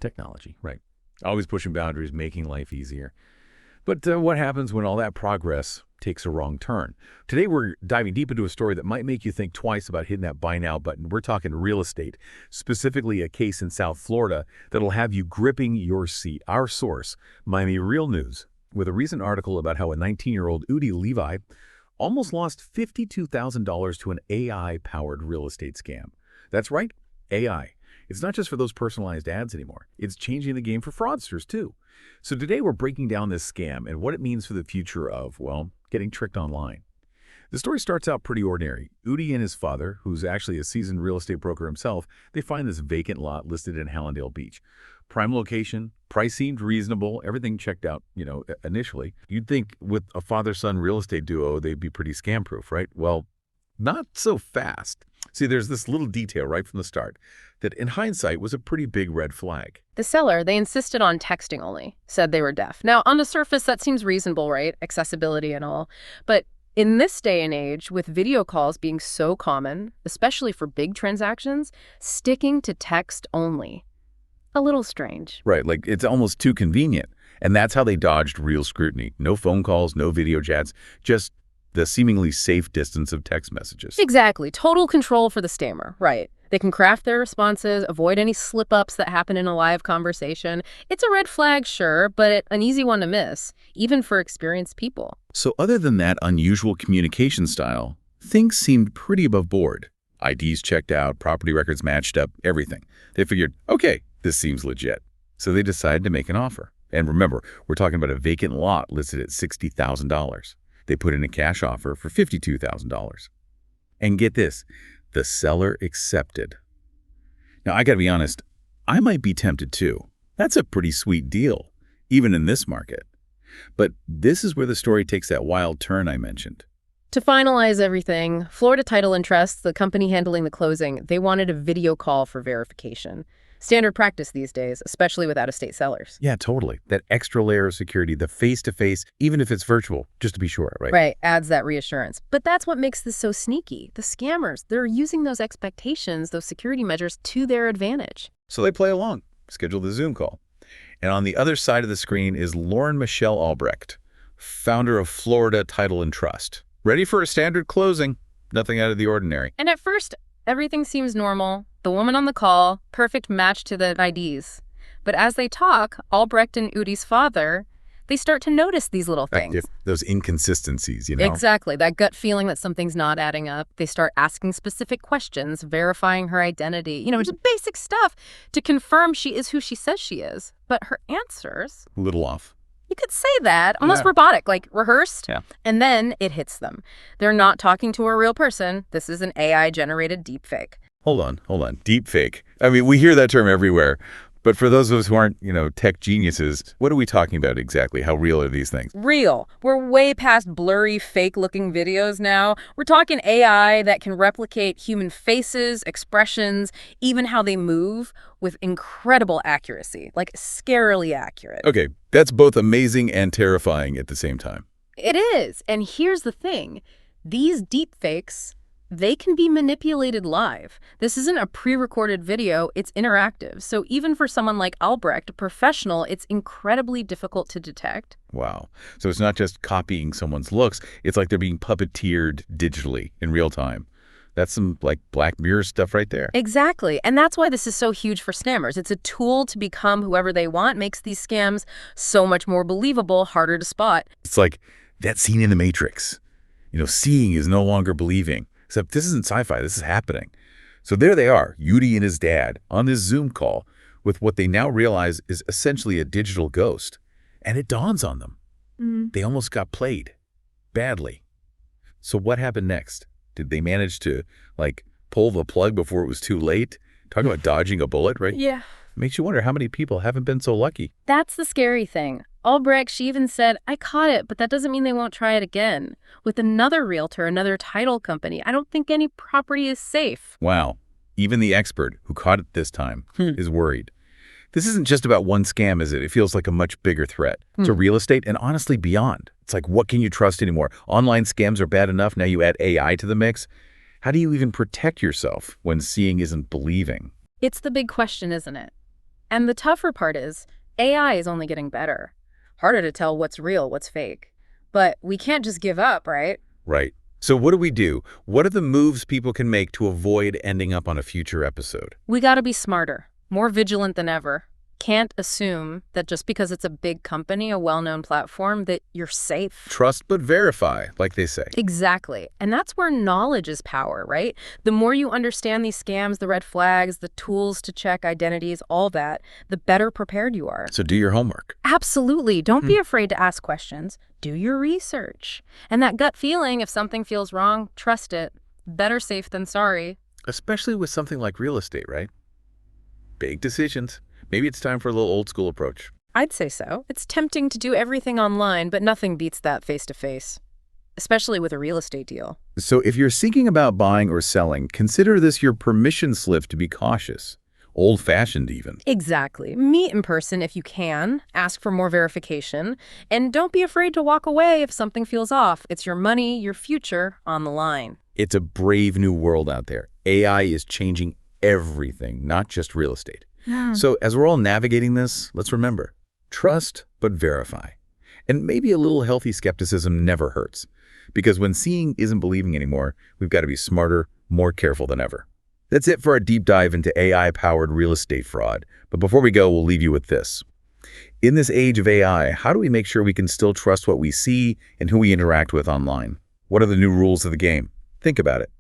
Technology, right. Always pushing boundaries, making life easier. But what happens when all that progress takes a wrong turn? Today, we're diving deep into a story that might make you think twice about hitting that buy now button. We're talking real estate, specifically a case in South Florida that'll have you gripping your seat. Our source, Miami Real News, with a recent article about how a 19-year-old Udi Levi almost lost $52,000 to an AI-powered real estate scam. That's right, AI. It's not just for those personalized ads anymore. It's changing the game for fraudsters, too. So today we're breaking down this scam and what it means for the future of, well, getting tricked online. The story starts out pretty ordinary. Udi and his father, who's actually a seasoned real estate broker himself, they find this vacant lot listed in Hallandale Beach. Prime location, price seemed reasonable, everything checked out, initially. You'd think with a father-son real estate duo, they'd be pretty scam-proof, right? Well, not so fast. See, there's this little detail right from the start that in hindsight was a pretty big red flag. The seller, they insisted on texting only, said they were deaf. Now, on the surface, that seems reasonable, right? Accessibility and all. But in this day and age, with video calls being so common, especially for big transactions, sticking to text only. A little strange. Right, like it's almost too convenient. And that's how they dodged real scrutiny. No phone calls, no video chats, just the seemingly safe distance of text messages. Exactly. Total control for the scammer, right. They can craft their responses, avoid any slip-ups that happen in a live conversation. It's a red flag, sure, but an easy one to miss, even for experienced people. So other than that unusual communication style, things seemed pretty above board. IDs checked out, property records matched up, everything. They figured, okay, this seems legit. So they decided to make an offer. And remember, we're talking about a vacant lot listed at $60,000. They put in a cash offer for $52,000. And get this, the seller accepted. Now, I gotta be honest, I might be tempted too. That's a pretty sweet deal, even in this market. But this is where the story takes that wild turn I mentioned. To finalize everything, Florida Title and Trust, the company handling the closing, they wanted a video call for verification. Standard practice these days, especially with out-of-state sellers. Yeah, totally. That extra layer of security, the face-to-face, even if it's virtual, just to be sure, right? Right, adds that reassurance. But that's what makes this so sneaky. The scammers, they're using those expectations, those security measures, to their advantage. So they play along, schedule the Zoom call. And on the other side of the screen is Lauren Michelle Albrecht, founder of Florida Title and Trust. Ready for a standard closing, nothing out of the ordinary. And at first, everything seems normal. The woman on the call, perfect match to the IDs. But as they talk, Albrecht and Udi's father, they start to notice these little things. Those inconsistencies, Exactly. That gut feeling that something's not adding up. They start asking specific questions, verifying her identity. Just basic stuff to confirm she is who she says she is. But her answers... A little off. You could say that, almost robotic, like rehearsed. Yeah. And then it hits them. They're not talking to a real person. This is an AI-generated deepfake. Hold on. Deepfake. I mean, we hear that term everywhere. But for those of us who aren't, tech geniuses, what are we talking about exactly? How real are these things? Real. We're way past blurry, fake-looking videos now. We're talking AI that can replicate human faces, expressions, even how they move with incredible accuracy, like scarily accurate. Okay, that's both amazing and terrifying at the same time. It is. And here's the thing. These deepfakes, they can be manipulated live. This isn't a pre-recorded video, it's interactive. So even for someone like Albrecht, a professional, it's incredibly difficult to detect. Wow. So it's not just copying someone's looks, it's like they're being puppeteered digitally in real time. That's some Black Mirror stuff right there. Exactly. And that's why this is so huge for scammers. It's a tool to become whoever they want, makes these scams so much more believable, harder to spot. It's like that scene in The Matrix. Seeing is no longer believing. Except this isn't sci-fi, this is happening. So there they are, Udi and his dad, on this Zoom call with what they now realize is essentially a digital ghost. And it dawns on them. They almost got played. Badly. So what happened next? Did they manage to, pull the plug before it was too late? Talking about dodging a bullet, right? Yeah. Makes you wonder how many people haven't been so lucky. That's the scary thing. Albrecht, she even said, I caught it, but that doesn't mean they won't try it again. With another realtor, another title company, I don't think any property is safe. Wow. Even the expert who caught it this time is worried. This isn't just about one scam, is it? It feels like a much bigger threat to real estate and honestly beyond. It's like, what can you trust anymore? Online scams are bad enough. Now you add AI to the mix. How do you even protect yourself when seeing isn't believing? It's the big question, isn't it? And the tougher part is, AI is only getting better. Harder to tell what's real, what's fake. But we can't just give up, right? Right. So what do we do? What are the moves people can make to avoid ending up on a future episode? We gotta be smarter, more vigilant than ever. Can't assume that just because it's a big company, a well-known platform, that you're safe. Trust but verify, like they say. Exactly. And that's where knowledge is power, right? The more you understand these scams, the red flags, the tools to check identities, all that, the better prepared you are. So do your homework. Absolutely. Don't be afraid to ask questions. Do your research. And that gut feeling, if something feels wrong, trust it. Better safe than sorry. Especially with something like real estate, right? Big decisions. Maybe it's time for a little old school approach. I'd say so. It's tempting to do everything online, but nothing beats that face-to-face, especially with a real estate deal. So if you're thinking about buying or selling, consider this your permission slip to be cautious. Old-fashioned even. Exactly. Meet in person if you can. Ask for more verification. And don't be afraid to walk away if something feels off. It's your money, your future on the line. It's a brave new world out there. AI is changing everything, not just real estate. So as we're all navigating this, let's remember, trust but verify. And maybe a little healthy skepticism never hurts. Because when seeing isn't believing anymore, we've got to be smarter, more careful than ever. That's it for our deep dive into AI-powered real estate fraud. But before we go, we'll leave you with this. In this age of AI, how do we make sure we can still trust what we see and who we interact with online? What are the new rules of the game? Think about it.